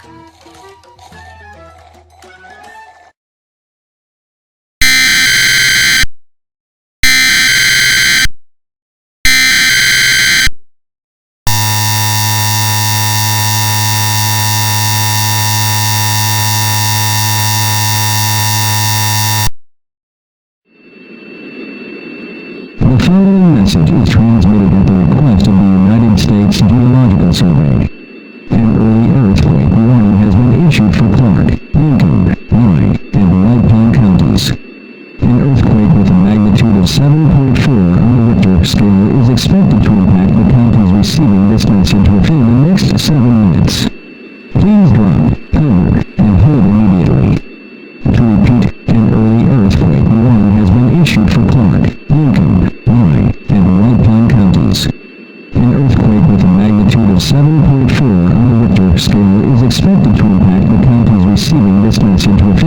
The following message is transmitted at the request of the United States Geological Survey. An early earthquake warning has been issued for Clark, Lincoln, Nye, and White Pine counties. An earthquake with a magnitude of 7.4 on the Richter scale is expected to impact the counties receiving this message within the next 7 minutes. Please drop, cover, and hold immediately. To repeat, an early earthquake warning has been issued for Clark, Lincoln, Nye, and White Pine counties. An earthquake with a magnitude of 7.4 on the Richter scale is expected to impact the counties receiving this message within